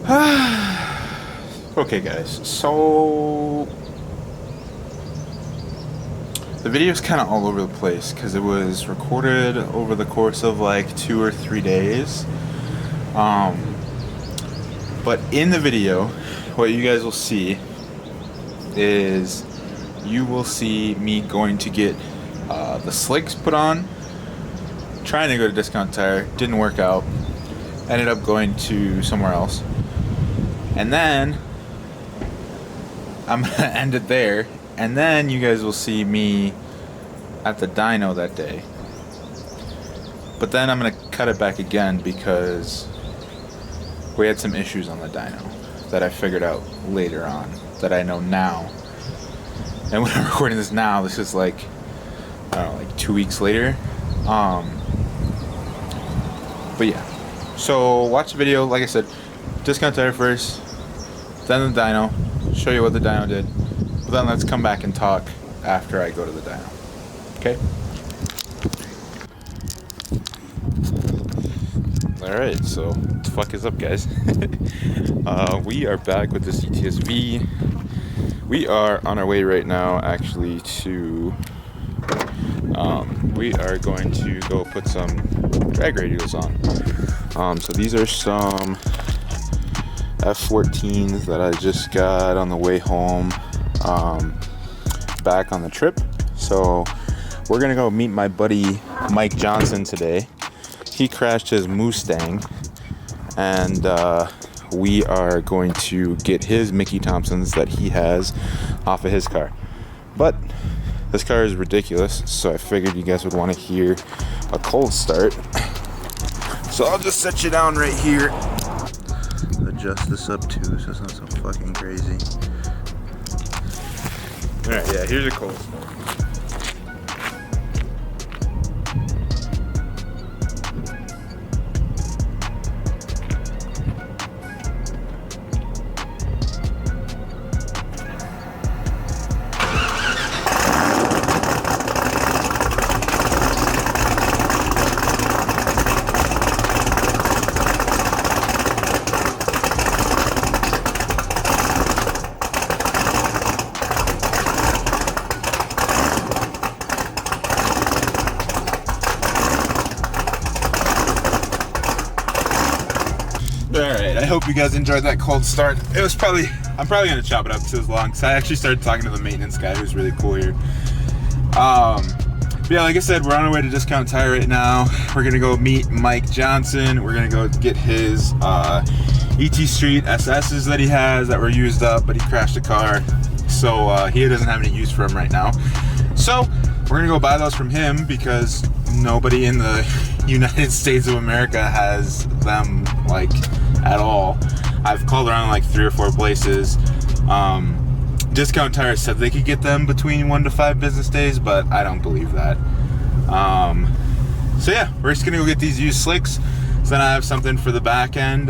Okay guys, so the video's kind of all over the place because it was recorded over the course of like 2 or 3 days. But in the video, what you guys will see is you will see me going to get the slicks put on, trying to go to Discount Tire, didn't work out, ended up going to somewhere else, and then I'm gonna end it there, and then you guys will see me at the dyno that day. But then I'm gonna cut it back again because we had some issues on the dyno that I figured out later on that I know now. And when I'm recording this now, this is like, I don't know, like 2 weeks later. But yeah, so watch the video. Like I said, Discount Tire first, then the dyno, show you what the dyno did, but then let's come back and talk after I go to the dyno. Okay? Alright, so what the fuck is up, guys? We are back with the Ctsv. We are on our way right now actually to we are going to go put some drag radials on. So these are some F14s that I just got on the way home back on the trip. So we're gonna go meet my buddy Mike Johnson today. He crashed his Mustang, and we are going to get his Mickey Thompsons that he has off of his car. But this car is ridiculous, so I figured you guys would want to hear a cold start. So I'll just set you down right here. Adjust this up too, so it's not so fucking crazy. Alright, yeah, here's a cold start. Alright, I hope you guys enjoyed that cold start. It was I'm probably going to chop it up because it was long, because I actually started talking to the maintenance guy who's really cool here. But yeah, like I said, we're on our way to Discount Tire right now. We're going to go meet Mike Johnson. We're going to go get his ET Street SS's that he has that were used up, but he crashed the car. So he doesn't have any use for them right now. So we're going to go buy those from him because nobody in the United States of America has them, like, at all. I've called around like 3 or 4 places. Discount Tire said they could get them between 1 to 5 business days, but I don't believe that. So yeah, we're just gonna go get these used slicks, so then I have something for the back end,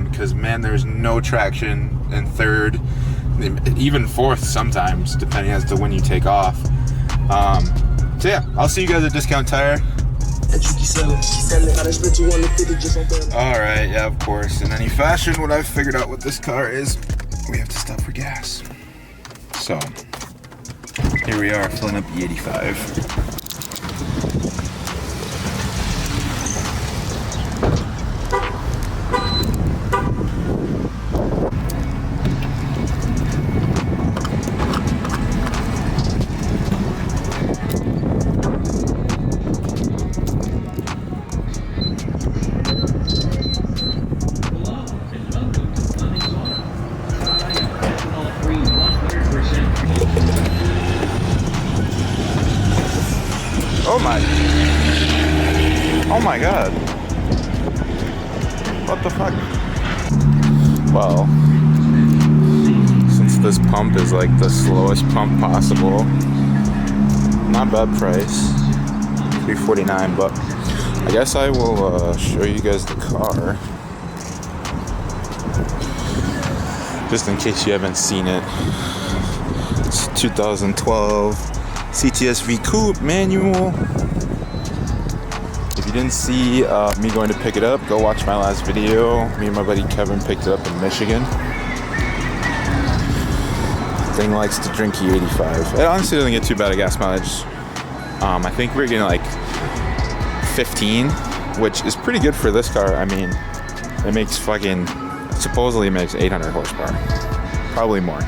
because man, there's no traction in third, even fourth sometimes, depending as to when you take off. So yeah, I'll see you guys at Discount Tire. Alright, yeah, of course. In any fashion, what I've figured out with this car is we have to stop for gas. So, here we are filling up the 85. Oh my god. What the fuck? Well, since this pump is like the slowest pump possible, not bad price, $3.49, but I guess I will show you guys the car just in case you haven't seen it. It's 2012 Ctsv Coupe manual. If you didn't see me going to pick it up, go watch my last video. Me and my buddy Kevin picked it up in Michigan. Thing likes to drink E85. It honestly doesn't get too bad of gas mileage. I think we're getting like 15, which is pretty good for this car. I mean, it makes supposedly makes 800 horsepower, probably more.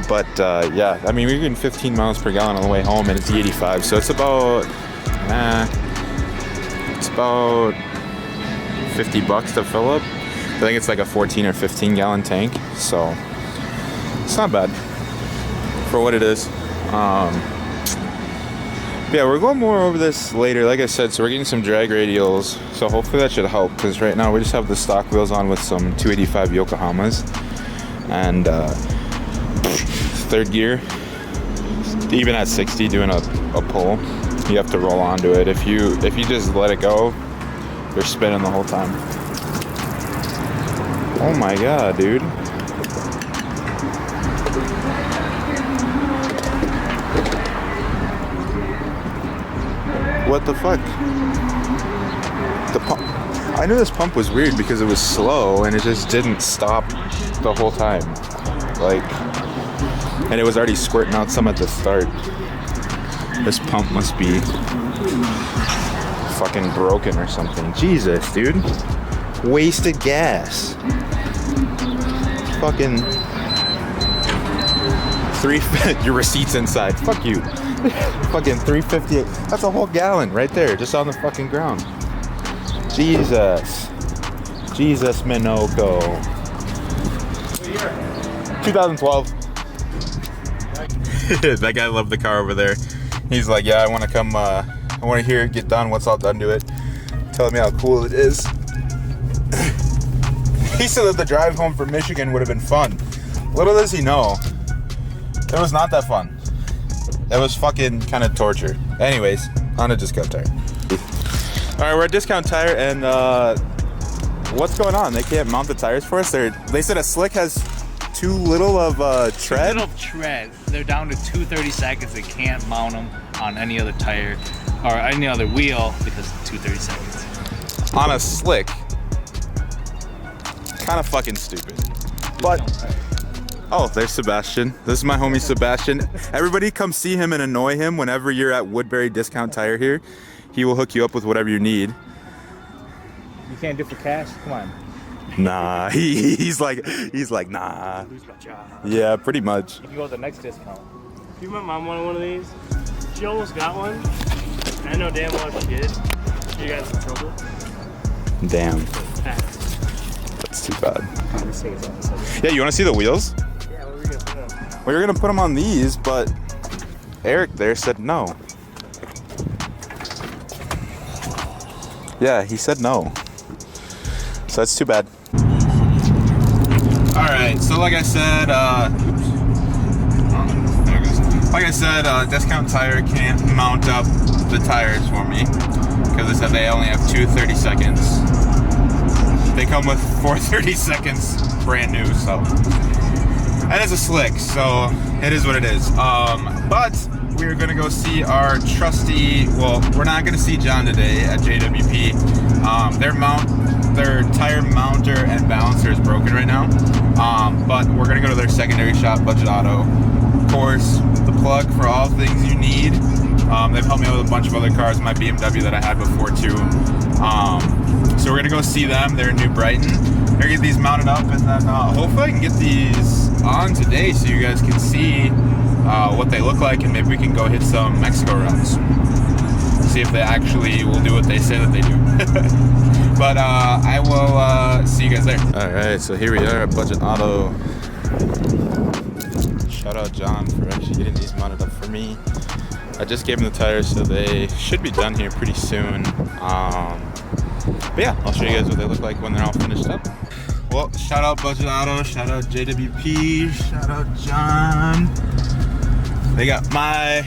But yeah, I mean, we're getting 15 miles per gallon on the way home, and it's E85, so it's about $50 to fill up. I think it's like a 14 or 15 gallon tank, so it's not bad for what it is. Yeah, we're going more over this later, like I said. So we're getting some drag radials, so hopefully that should help, because right now we just have the stock wheels on with some 285 Yokohamas, and third gear, even at 60 doing a pull, you have to roll onto it. If you just let it go, you're spinning the whole time. Oh my god, dude. What the fuck? The pump. I knew this pump was weird because it was slow and it just didn't stop the whole time. Like, and it was already squirting out some at the start. This pump must be fucking broken or something. Jesus, dude. Wasted gas. Fucking your receipt's inside. Fuck you. Fucking 358. That's a whole gallon right there, just on the fucking ground. Jesus Minoko. 2012. That guy loved the car over there. He's like, yeah, I want to come. I want to hear it get done. What's all done to it? Telling me how cool it is. He said that the drive home from Michigan would have been fun. Little does he know, it was not that fun. It was fucking kind of torture. Anyways, on a Discount Tire. Alright, we're at Discount Tire, and what's going on? They can't mount the tires for us? They said a slick has too little of tread? Too little tread. They're down to 2/32. They can't mount them on any other tire or any other wheel because 2/32. On a slick. Kind of fucking stupid. But oh, there's Sebastian. This is my homie Sebastian. Everybody come see him and annoy him whenever you're at Woodbury Discount Tire here. He will hook you up with whatever you need. You can't do it for cash? Come on. Nah, he's like nah. Lose my job. Yeah, pretty much. You can go to the next discount. You my mom wanted one of these. She almost got one. I know damn well she did. She got in some trouble. Damn. That's too bad. Yeah, you want to see the wheels? Yeah, what were we gonna put on? We were gonna put them on these, but Eric there said no. Yeah, he said no. So that's too bad. Alright, so like I said, Discount Tire can't mount up the tires for me because they said they only have 2/32. They come with 4/32 brand new, so. And it's a slick, so it is what it is. But we're gonna go see our trusty, well, we're not gonna see John today at JWP. Their tire mounter and balancer is broken right now. But we're gonna go to their secondary shop, Budget Auto. Of course, the plug for all things you need. They've helped me out with a bunch of other cars, my BMW that I had before too. So we're gonna go see them. They're in New Brighton. We're gonna get these mounted up, and then hopefully I can get these on today so you guys can see what they look like, and maybe we can go hit some Mexico runs. See if they actually will do what they say that they do. But I will see you guys there. Alright, so here we are at Budget Auto. Shout out John for actually getting these mounted up for me. I just gave them the tires, so they should be done here pretty soon. But yeah, I'll show you guys what they look like when they're all finished up. Well, shout out Budget Auto, shout out JWP, shout out John. They got my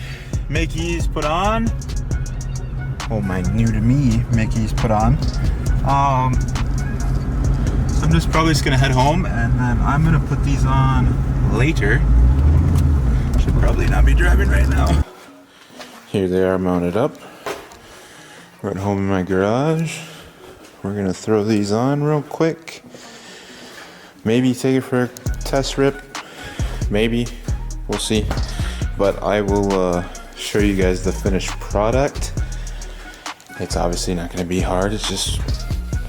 Mickey's put on. Oh, my new to me Mickey's put on. So I'm just probably gonna head home, and then I'm gonna put these on later. Should probably not be driving right now. Here they are mounted up. We're at home in my garage. We're gonna throw these on real quick. Maybe take it for a test rip. Maybe, we'll see. But I will show you guys the finished product. It's obviously not gonna be hard. It's just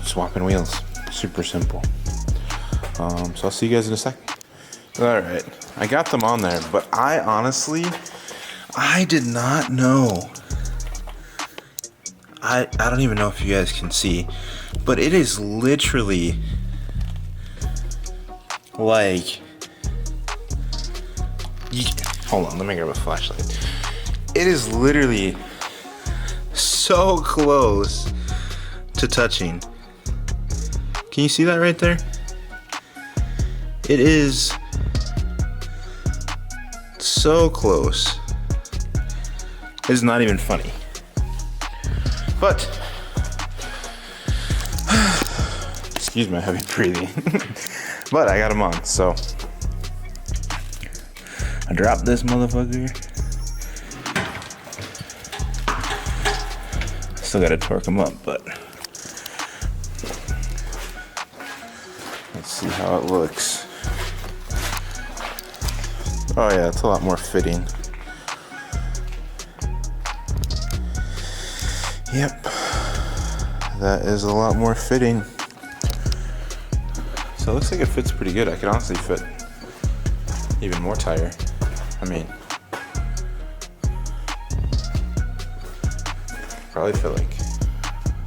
swapping wheels. Super simple. So I'll see you guys in a second. All right, I got them on there, but I honestly did not know. I don't even know if you guys can see, but it is literally like, hold on, let me grab a flashlight. It is literally so close to touching. Can you see that right there? It is so close. It's not even funny. But, excuse my heavy breathing. But I got them on, so I dropped this motherfucker. Still gotta torque them up, but let's see how it looks. Oh yeah, it's a lot more fitting. Yep, that is a lot more fitting. So it looks like it fits pretty good. I could honestly fit even more tire. I mean, probably fit like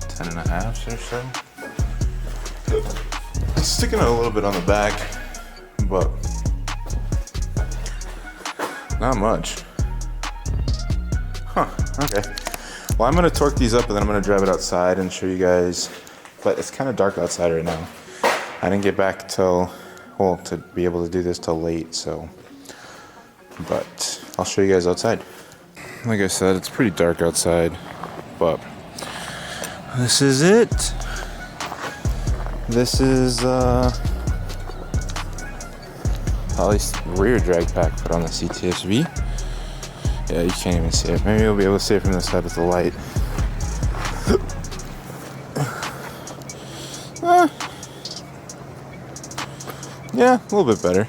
10 and a half or so. It's sticking out a little bit on the back, but not much. Huh, okay. Well, I'm gonna torque these up and then I'm gonna drive it outside and show you guys, but it's kind of dark outside right now. I didn't get back till, well, to be able to do this till late, so, but I'll show you guys outside. Like I said, it's pretty dark outside, but this is it. This is, probably rear drag pack put on the Ctsv. Yeah, you can't even see it. Maybe you'll be able to see it from the side with the light. Yeah, a little bit better.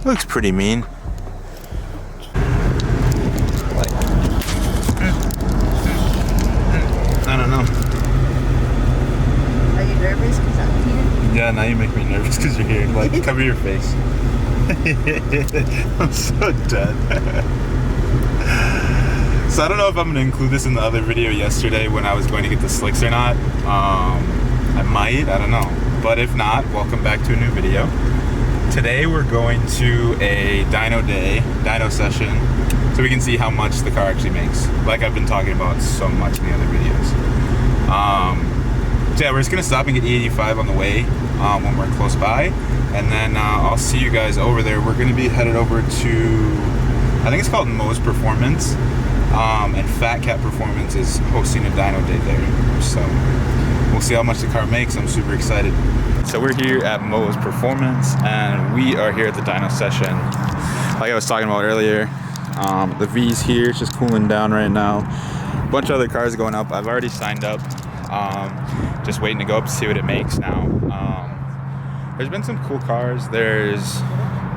Looks pretty mean. Like, I don't know. Are you nervous because I'm here? Yeah, now you make me nervous because you're here. Like, cover your face. I'm so dead. So I don't know if I'm going to include this in the other video yesterday when I was going to get the slicks or not. I might, I don't know. But if not, welcome back to a new video. Today we're going to a dyno session, so we can see how much the car actually makes. Like I've been talking about so much in the other videos. So yeah, we're just going to stop and get E85 on the way when we're close by. And then I'll see you guys over there. We're going to be headed over to, I think it's called Moe's Performance. And Fat Cat Performance is hosting a dyno day there. So we'll see how much the car makes. I'm super excited. So we're here at Moe's Performance and we are here at the dyno session. Like I was talking about earlier, the V's here, it's just cooling down right now. A bunch of other cars going up. I've already signed up. Just waiting to go up to see what it makes now. There's been some cool cars. There's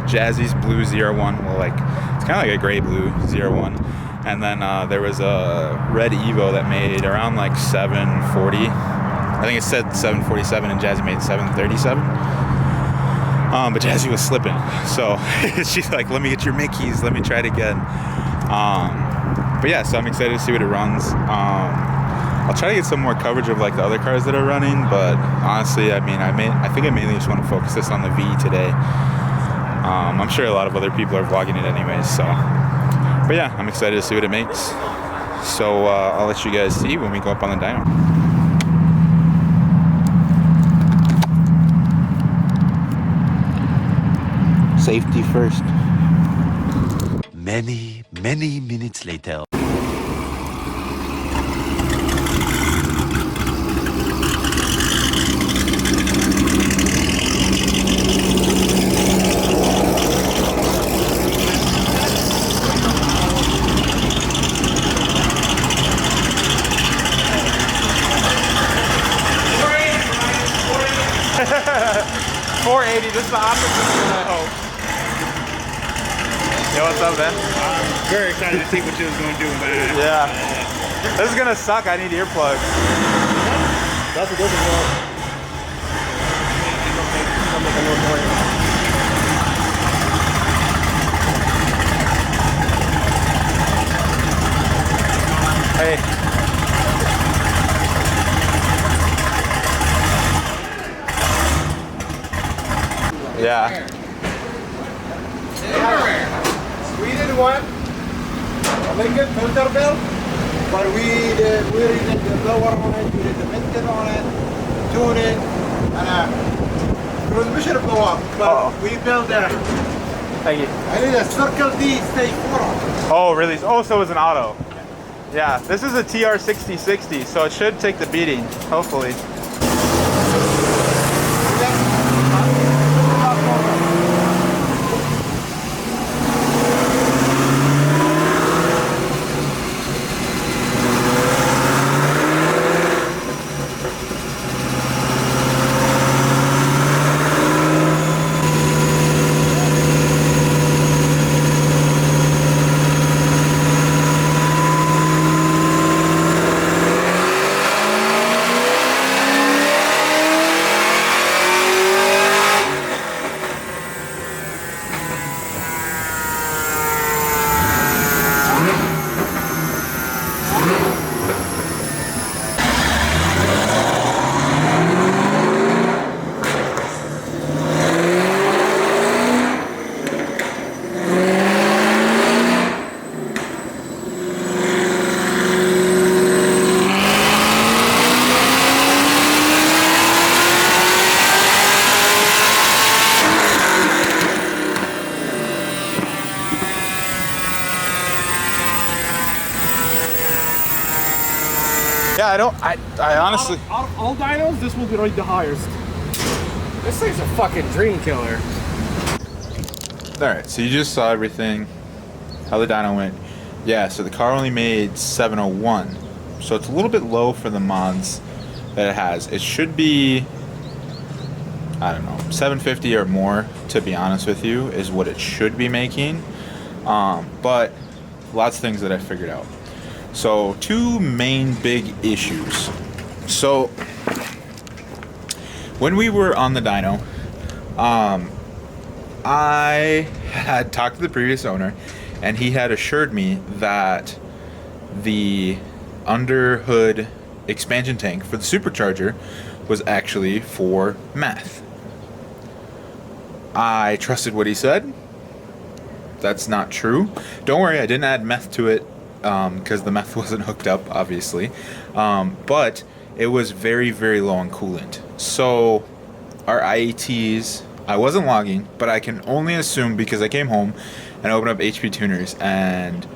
Jazzy's Blue ZR1. Well, like, it's kind of like a gray blue ZR1. And then there was a red Evo that made around like 740. I think it said 747 and Jazzy made 737. But Jazzy was slipping. So she's like, let me get your Mickeys. Let me try it again. But yeah, so I'm excited to see what it runs. I'll try to get some more coverage of like the other cars that are running. But honestly, I mean, I think I mainly just want to focus this on the V today. I'm sure a lot of other people are vlogging it anyways. So. But yeah, I'm excited to see what it makes. So I'll let you guys see when we go up on the dyno. Safety first. Many minutes later. 480. This is the opposite than I hope. Yo, what's up, man? Very excited to see what you was going to do about it. Yeah. This is gonna suck. I need earplugs. That's a good one. Hey. Yeah. Sweden one, a liquid filter belt, but we did the blower on it, we did the vented on it, tune it, and transmission blow up. But we built a, Thank you. I need a Circle D stage 4 on it. Oh, really? Oh, so it's an auto. Yeah, this is a TR6060, so it should take the beating, hopefully. Yeah, I honestly... Out of all dynos, this will be like the highest. This thing's a fucking dream killer. Alright, so you just saw everything, how the dyno went. Yeah, so the car only made 701, so it's a little bit low for the mods that it has. It should be, I don't know, 750 or more, to be honest with you, is what it should be making. But lots of things that I figured out. So, two main big issues. So, when we were on the dyno, I had talked to the previous owner, and he had assured me that the underhood expansion tank for the supercharger was actually for meth. I trusted what he said. That's not true. Don't worry, I didn't add meth to it because the meth wasn't hooked up, obviously. But it was very, very low on coolant. So our IATs, I wasn't logging, but I can only assume because I came home and opened up HP tuners, and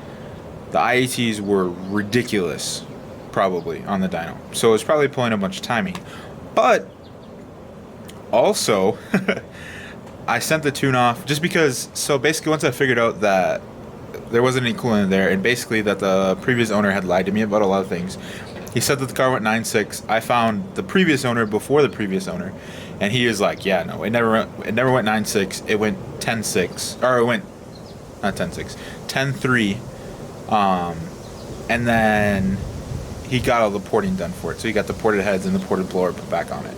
the IATs were ridiculous, probably, on the dyno. So it was probably pulling a bunch of timing. But also, I sent the tune off just because, so basically once I figured out that there wasn't any coolant in there, and basically that the previous owner had lied to me about a lot of things. He said that the car went 9.6. I found the previous owner before the previous owner, and he was like, yeah, no, it never went 9.6. It went 10.6, or it went, not 10.6, 10.3, and then he got all the porting done for it. So he got the ported heads and the ported blower put back on it,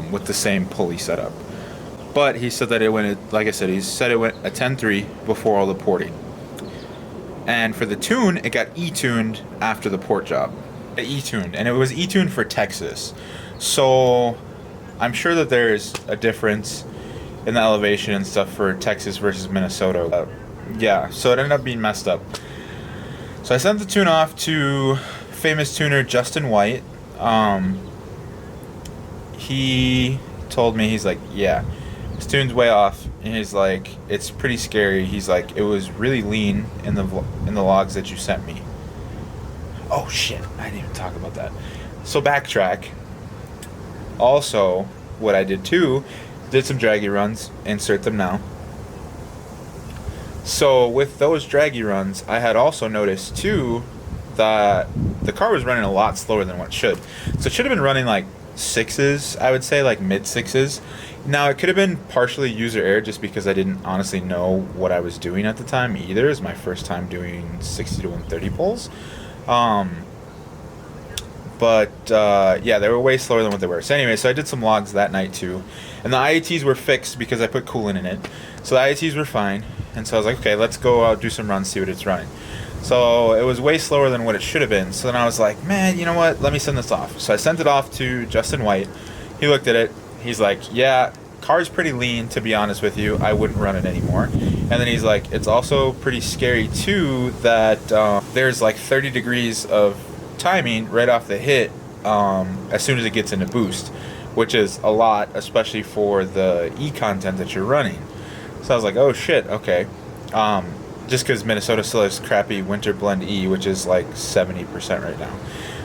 with the same pulley setup. But he said that it went, like I said, he said it went a 10.3 before all the porting. And for the tune, it got E-tuned after the port job. E-tuned, and it was E-tuned for Texas. So I'm sure that there's a difference in the elevation and stuff for Texas versus Minnesota. Yeah, so it ended up being messed up. So I sent the tune off to famous tuner Justin White. He told me, he's like, yeah, this tune's way off. And he's like, it's pretty scary. He's like, it was really lean in the logs that you sent me. Oh shit, I didn't even talk about that. So backtrack. Also, what I did too, did some draggy runs, insert them now. So with those draggy runs, I had also noticed too that the car was running a lot slower than what it should. So it should have been running like sixes, I would say, like mid sixes. Now, it could have been partially user error just because I didn't honestly know what I was doing at the time either. It was my first time doing 60 to 130 pulls. Yeah, they were way slower than what they were. So anyway, so I did some logs that night too. And the IATs were fixed because I put coolant in it. So the IATs were fine. And so I was like, okay, let's go out, do some runs, see what it's running. So it was way slower than what it should have been. So then I was like, man, you know what? Let me send this off. So I sent it off to Justin White. He looked at it. He's like, yeah, car's pretty lean, to be honest with you. I wouldn't run it anymore. And then he's like, it's also pretty scary too that there's like 30 degrees of timing right off the hit as soon as it gets into boost, which is a lot, especially for the E content that you're running. So I was like, oh shit, okay. Just because Minnesota still has crappy winter blend E, which is like 70% right now.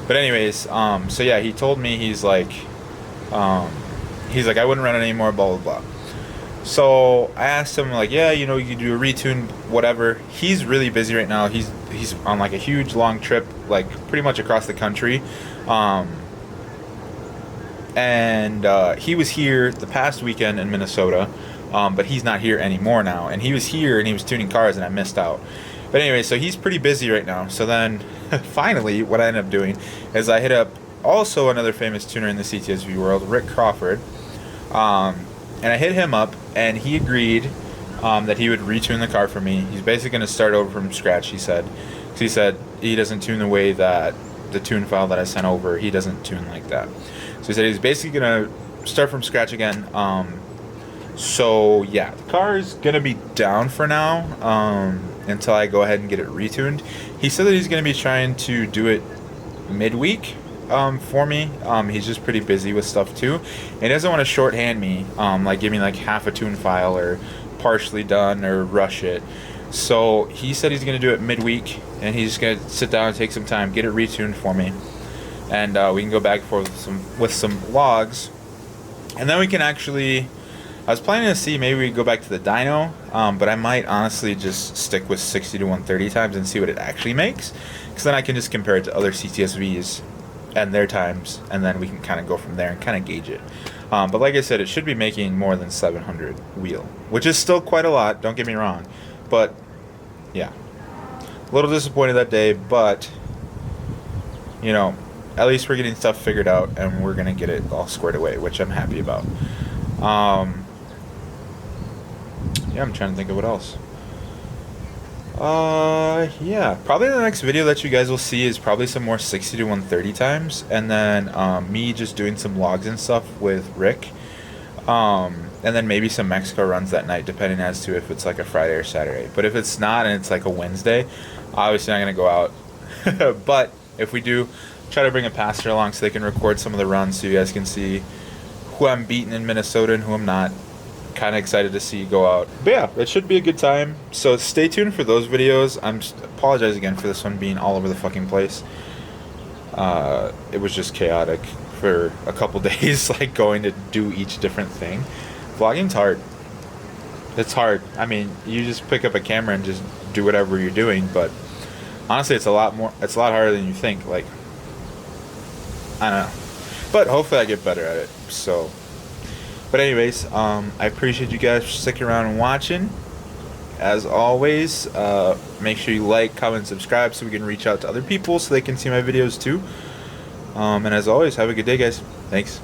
But anyways, so yeah, he told me, he's like, I wouldn't run it anymore, blah, blah, blah. So I asked him, like, yeah, you know, you can do a retune, whatever. He's really busy right now. He's on like a huge long trip, like pretty much across the country. He was here the past weekend in Minnesota, but he's not here anymore now. And he was here and he was tuning cars and I missed out. But anyway, so he's pretty busy right now. So then finally what I ended up doing is I hit up also another famous tuner in the CTSV world, Rick Crawford. And I hit him up, and he agreed that he would retune the car for me. He's basically going to start over from scratch, he said. Because he said he doesn't tune the way that the tune file that I sent over, he doesn't tune like that. So he said he's basically going to start from scratch again. So, yeah, the car is going to be down for now until I go ahead and get it retuned. He said that he's going to be trying to do it midweek. For me. He's just pretty busy with stuff too. And he doesn't want to shorthand me, like give me like half a tune file or partially done or rush it. So he said he's going to do it midweek and he's going to sit down and take some time, get it retuned for me. And we can go back and forth with some logs. And then we can actually, I was planning to see maybe we go back to the dyno, but I might honestly just stick with 60 to 130 times and see what it actually makes. Because then I can just compare it to other CTSVs and their times, and then we can kind of go from there and kind of gauge it. But like I said, it should be making more than 700 wheel, which is still quite a lot, don't get me wrong. But yeah, a little disappointed that day, but you know, at least we're getting stuff figured out and we're gonna get it all squared away, which I'm happy about. Yeah, I'm trying to think of what else. Yeah, probably the next video that you guys will see is probably some more 60 to 130 times, and then me just doing some logs and stuff with Rick, and then maybe some Mexico runs that night, depending as to if it's like a Friday or Saturday. But if it's not and it's like a Wednesday, obviously not gonna go out. But if we do, try to bring a pastor along so they can record some of the runs so you guys can see who I'm beating in Minnesota and who I'm not. Kind of excited to see you go out. But yeah, it should be a good time. So stay tuned for those videos. Apologize again for this one being all over the fucking place. It was just chaotic for a couple days, like going to do each different thing. Vlogging's hard. It's hard. I mean, you just pick up a camera and just do whatever you're doing, but honestly, it's a lot harder than you think. Like, I don't know. But hopefully I get better at it. So, but anyways, I appreciate you guys for sticking around and watching. As always, make sure you like, comment, subscribe so we can reach out to other people so they can see my videos too. And as always, have a good day, guys. Thanks.